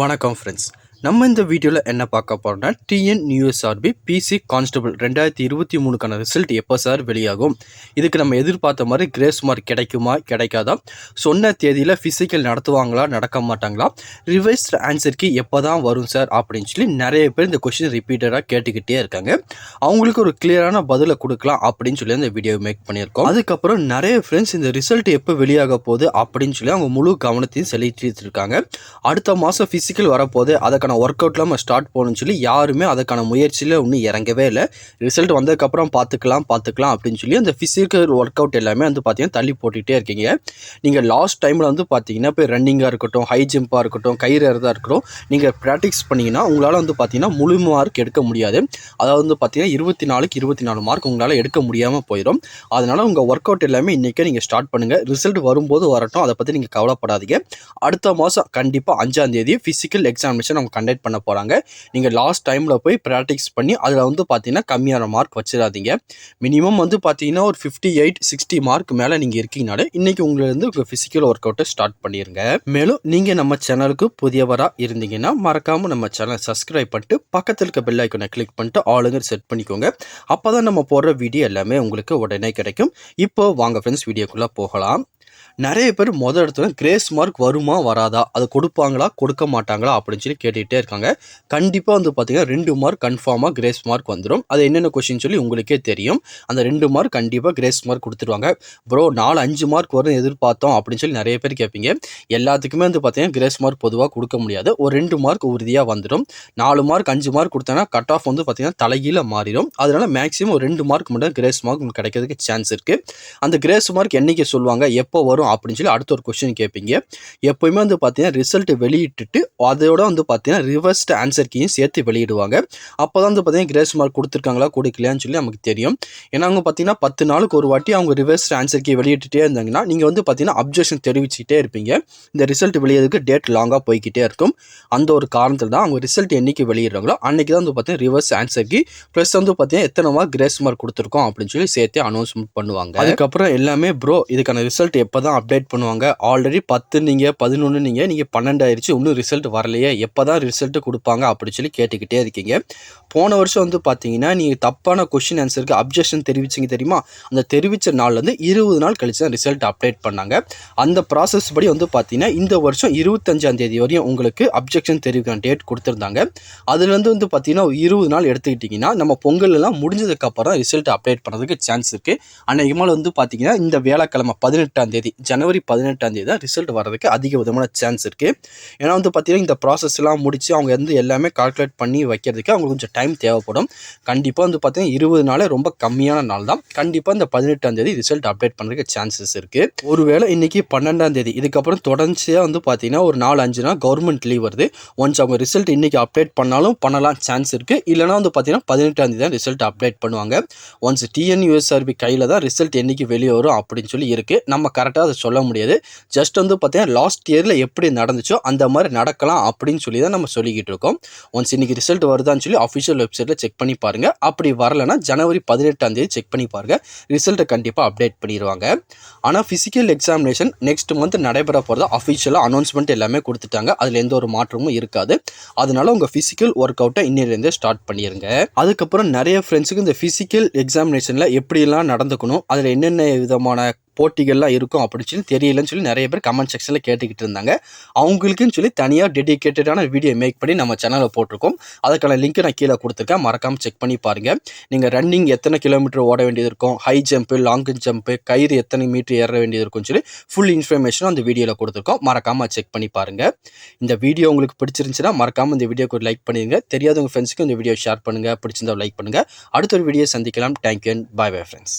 வணக்கம் ஃப்ரெண்ட்ஸ். நம்ம இந்த வீடியோவில் என்ன பார்க்க போகிறோம்னா டிஎன்யூஎஸ்ஆர்பி பிசி கான்ஸ்டபிள் 2023க்கான ரிசல்ட் எப்போ சார் வெளியாகும், இதுக்கு நம்ம எதிர்பார்த்த மாதிரி கிரேஸ் மார்க் கிடைக்குமா கிடைக்காதா, சொன்ன தேதியில் ஃபிசிக்கல் நடத்துவாங்களா நடக்க மாட்டாங்களா, ரிவைஸ்ட் ஆன்சருக்கு எப்போ தான் வரும் சார் அப்படின்னு சொல்லி நிறைய பேர் இந்த கொஷின் ரிப்பீட்டடாக கேட்டுக்கிட்டே இருக்காங்க. அவங்களுக்கு ஒரு கிளியரான பதிலை கொடுக்கலாம் அப்படின்னு சொல்லி இந்த வீடியோ மேக் பண்ணியிருக்கோம். அதுக்கப்புறம் நிறைய ஃப்ரெண்ட்ஸ் இந்த ரிசல்ட் எப்போ வெளியாக போகுது அப்படின்னு சொல்லி அவங்க முழு கவனத்தையும் செலுத்திட்டு இருக்காங்க. அடுத்த மாதம் ஃபிசிக்கல் வரப்போகுது, அதுக்கான ஒர்க் அவுட்லாம் நம்ம ஸ்டார்ட் போகணும்னு சொல்லி யாருமே அதுக்கான முயற்சியில் இன்னும் இறங்கவே இல்லை. ரிசல்ட் வந்ததுக்கப்புறம் பார்த்துக்கலாம் அப்படின்னு சொல்லி அந்த ஃபிசிக்கல் ஒர்க் அவுட் எல்லாமே வந்து பார்த்தீங்கன்னா தள்ளி போட்டுகிட்டே இருக்கீங்க. நீங்கள் லாஸ்ட் டைமில் வந்து பார்த்தீங்கன்னா இப்போ ரன்னிங்காக இருக்கட்டும், ஹை ஜம்ப்பாக இருக்கட்டும், கயிறு ஏறதாக இருக்கட்டும், நீங்கள் ப்ராக்டிஸ் பண்ணிங்கன்னா உங்களால் வந்து பார்த்தீங்கன்னா முழு மார்க் எடுக்க முடியாது. அதாவது வந்து பார்த்தீங்கன்னா 24க்கு 24 மார்க் உங்களால் எடுக்க முடியாமல் போயிடும். அதனால் உங்கள் ஒர்க் அவுட் எல்லாமே இன்றைக்கே நீங்கள் ஸ்டார்ட் பண்ணுங்கள். ரிசல்ட் வரும்போது வரட்டும், அதை பற்றி நீங்கள் கவலைப்படாதீங்க. அடுத்த மாதம் கண்டிப்பாக 5ஆம் தேதி ஃபிசிக்கல் எக்ஸாமினேஷன் அவங்க கண்டக்ட் பண்ண போகிறாங்க. நீங்கள் லாஸ்ட் டைமில் போய் ப்ராக்டிஸ் பண்ணி அதில் வந்து பார்த்தீங்கன்னா கம்மியான மார்க் வச்சிடாதீங்க. மினிமம் வந்து பார்த்தீங்கன்னா ஒரு 58-60 மார்க் மேலே நீங்கள் இருக்கீங்கனாலே இன்றைக்கி உங்களிருந்து உங்கள் ஃபிசிக்கல் ஒர்க் அவுட்டை ஸ்டார்ட் பண்ணிடுங்க. மேலும் நீங்கள் நம்ம சேனலுக்கு புதியவராக இருந்தீங்கன்னா மறக்காமல் நம்ம சேனலை சப்ஸ்கிரைப் பண்ணிட்டு பக்கத்தில் இருக்க பெல் ஐக்கனை கிளிக் பண்ணிட்டு ஆளுங்க செட் பண்ணிக்கோங்க. அப்போ தான் நம்ம போடுற வீடியோ எல்லாமே உங்களுக்கு உடனே கிடைக்கும். இப்போ வாங்க ஃப்ரெண்ட்ஸ் வீடியோக்குள்ளே போகலாம். நிறைய பேர் இடத்துல கிரேஸ் மார்க் வருமா வராதா, அது கொடுப்பாங்களா கொடுக்க மாட்டாங்களா அப்படின்னு சொல்லி கேட்டுகிட்டே இருக்காங்க. கண்டிப்பாக வந்து பார்த்தீங்கன்னா 2 மார்க் கன்ஃபார்மாக கிரேஸ் மார்க் வந்துடும். அது என்னென்ன கொஸ்டின் சொல்லி உங்களுக்கே தெரியும். அந்த 2 மார்க் கண்டிப்பாக கிரேஸ் மார்க் கொடுத்துருவாங்க. ப்ரோ 4-5 மார்க் வரும் எதிர்பார்த்தோம் அப்படின்னு சொல்லி நிறைய பேர் கேட்பீங்க. எல்லாத்துக்குமே வந்து பார்த்தீங்கன்னா கிரேஸ் மார்க் பொதுவாக கொடுக்க முடியாது. ஒரு 2 மார்க் உறுதியாக வந்துடும். 4 மார்க் 5 மார்க் கொடுத்தனா கட் ஆஃப் வந்து பார்த்தீங்கன்னா தலைகீழ மாறிடும். அதனால மேக்ஸிமம் ஒரு 2 மார்க் மட்டும் கிரேஸ் மார்க் உங்களுக்கு கிடைக்கிறதுக்கு சான்ஸ் இருக்குது. அந்த கிரேஸ் மார்க் என்னைக்கு சொல்லுவாங்க, எப்போ வரும் அப்படின்னு சொல்லி அடுத்த ஒரு கொஸ்டின் கேட்பீங்க. எப்போயுமே வந்து பார்த்தீங்கன்னா ரிசல்ட் வெளியிட்டுட்டு அதோட வந்து பார்த்தீங்கன்னா ரிவர்ஸ்ட் ஆன்சர் கீயும் சேர்த்து வெளியிடுவாங்க. அப்போ தான் வந்து பார்த்தீங்கன்னா கிரேஸ் மார்க் கொடுத்துருக்காங்களா கொடுக்கலையான்னு சொல்லி நமக்கு தெரியும். ஏன்னா அவங்க பார்த்தீங்கன்னா 10 நாளுக்கு ஒரு வாட்டி அவங்க ரிவர்ஸ்ட் ஆன்சர் கீ வெளியிட்டுட்டே இருந்தாங்கன்னா நீங்கள் வந்து பார்த்தீங்கன்னா அப்ஜெக்ஷன் தெரிவிச்சுட்டே இருப்பீங்க. இந்த ரிசல்ட் வெளியிறதுக்கு டேட் லாங்காக போய்கிட்டே இருக்கும். அந்த ஒரு காரணத்தில் தான் அவங்க ரிசல்ட் என்னைக்கு வெளியிடுறாங்களோ அன்னைக்கு தான் வந்து பார்த்தீங்கன்னா ரிவர்ஸ் ஆன்சர் கீ ப்ளஸ் வந்து பார்த்தீங்கன்னா எத்தனை மார்க் கிரேஸ் மார்க் கொடுத்துருக்கோம் அப்படின்னு சொல்லி சேர்த்து அனௌன்ஸ்மெண்ட் பண்ணுவாங்க. அதுக்கப்புறம் எல்லாமே ப்ரோ இதுக்கான ரிசல்ட் எப்போ தான் அப்டேட் பண்ணுவாங்க, ஆல்ரெடி 10 நீங்கள் 11 நீங்கள் 12 ஆயிடுச்சு, இன்னும் ரிசல்ட் வரலையே, எப்போ தான் ரிசல்ட் கொடுப்பாங்க அப்படின்னு சொல்லி கேட்டுக்கிட்டே இருக்கீங்க. போன வருஷம் வந்து பார்த்தீங்கன்னா நீங்கள் தப்பான கொஸ்டின் ஆன்சருக்கு அப்ஜெக்ஷன் தெரிவிச்சிங்க தெரியுமா, அந்த தெரிவித்த நாள்லேருந்து 20 நாள் கழிச்சு தான் ரிசல்ட் அப்டேட் பண்ணாங்க. அந்த ப்ராசஸ் படி வந்து பார்த்தீங்கன்னா இந்த வருஷம் 25ஆம் தேதி வரையும் உங்களுக்கு அப்ஜெக்ஷன் தெரிவிக்கிற டேட் கொடுத்துருந்தாங்க. அதுலேருந்து வந்து பார்த்தீங்கன்னா 20 நாள் எடுத்துக்கிட்டிங்கன்னா நம்ம பொங்கல் எல்லாம் முடிஞ்சதுக்கப்புறம் ரிசல்ட் அப்டேட் பண்ணுறதுக்கு சான்ஸ் இருக்குது. அன்றைக்கு மேலே வந்து பார்த்தீங்கன்னா இந்த வியாழக்கிழமை 18ஆம் தேதி ஜனவரி 18ஆம் தேதி தான் ரிசல்ட் வரதுக்கு அதிக விதமான சான்ஸ் இருக்குது. ஏன்னா வந்து பார்த்தீங்கன்னா இந்த ப்ராசஸ்லாம் முடித்து அவங்க வந்து எல்லாமே கால்குலேட் பண்ணி வைக்கிறதுக்கு அவங்களுக்கு கொஞ்சம் டைம் தேவைப்படும். கண்டிப்பாக வந்து பார்த்தீங்கன்னா 20 நாளே ரொம்ப கம்மியான நாள் தான். கண்டிப்பாக இந்த 18ஆம் தேதி ரிசல்ட் அப்டேட் பண்ணுறதுக்கு சான்சஸ் இருக்குது. ஒருவேளை இன்றைக்கி 12ஆம் தேதி இதுக்கப்புறம் தொடர்ச்சியாக வந்து பார்த்தீங்கன்னா ஒரு 4-5 நாள் கவர்மெண்ட் லீவ் வருது. ஒன்ஸ் அவங்க ரிசல்ட் இன்றைக்கி அப்டேட் பண்ணாலும் பண்ணலாம் சான்ஸ் இருக்குது. இல்லைனா வந்து பார்த்தீங்கன்னா 18ஆம் தேதி தான் ரிசல்ட் அப்டேட் பண்ணுவாங்க. ஒன்ஸ் டிஎன்யூஎஸ்ஆர்பி கையில் தான் ரிசல்ட் என்றைக்கு வெளியே வரும் அப்படின்னு சொல்லி இருக்குது. நம்ம கரெக்டாக அதை சொல்ல முடியாது. ஜஸ்ட் வந்து பார்த்தீங்கன்னா லாஸ்ட் இயரில் எப்படி நடந்துச்சோ அந்த மாதிரி நடக்கலாம் அப்படின்னு சொல்லி தான் நம்ம சொல்லிக்கிட்டு இருக்கோம். ஒன்ஸ் இன்றைக்கி ரிசல்ட் வருதான்னு சொல்லி அஃபிஷியல் வெப்சைட்டில் செக் பண்ணி பாருங்கள். அப்படி வரலைன்னா ஜனவரி 18ஆம் தேதி செக் பண்ணி பாருங்கள். ரிசல்ட்டை கண்டிப்பாக அப்டேட் பண்ணிடுவாங்க. ஆனால் ஃபிசிக்கல் எக்ஸாமினேஷன் நெக்ஸ்ட் மந்த் நடைபெற போகிறதா அஃபிஷியலாக அனௌன்ஸ்மெண்ட் எல்லாமே கொடுத்துட்டாங்க. அதில் எந்த ஒரு மாற்றமும் இருக்காது. அதனால உங்கள் ஃபிசிக்கல் ஒர்க் அவுட்டை இன்னிலேருந்தே ஸ்டார்ட் பண்ணிடுங்க. அதுக்கப்புறம் நிறைய ஃப்ரெண்ட்ஸுக்கு இந்த ஃபிசிக்கல் எக்ஸாமினேஷனில் எப்படிலாம் நடந்துக்கணும், அதில் என்னென்ன விதமான போட்டிகள்லாம் இருக்கும் அப்படின்னு சொல்லி தெரியலன்னு சொல்லி நிறைய பேர் கமெண்ட் செக்ஷனில் கேட்டுக்கிட்டு இருந்தாங்க. அவங்களுக்குன்னு சொல்லி தனியாக டெடிகேட்டடான வீடியோ மேக் பண்ணி நம்ம சேனலில் போட்டிருக்கோம். அதுக்கான லிங்க் நான் கீழே கொடுத்துருக்கேன், மறக்காமல் செக் பண்ணி பாருங்கள். நீங்கள் ரன்னிங் எத்தனை கிலோமீட்டர் ஓட வேண்டியது இருக்கும், ஹை ஜம்ப்பு, லாங் ஜம்ப்பு, கயிறு எத்தனை மீட்டர் ஏற வேண்டியது இருக்கும்னு சொல்லி ஃபுல் இன்ஃபர்மேஷனும் அந்த வீடியோவில் கொடுத்துருக்கோம். மறக்காமல் செக் பண்ணி பாருங்கள். இந்த வீடியோ உங்களுக்கு பிடிச்சிருந்துச்சுன்னா மறக்காமல் இந்த வீடியோக்கு ஒரு லைக் பண்ணிடுங்க. தெரியாதவங்க ஃப்ரெண்ட்ஸுக்கு இந்த வீடியோ ஷேர் பண்ணுங்கள். பிடிச்சிருந்தா லைக் பண்ணுங்கள். அடுத்த ஒரு வீடியோ சந்திக்கலாம். Thank you and bye bye friends.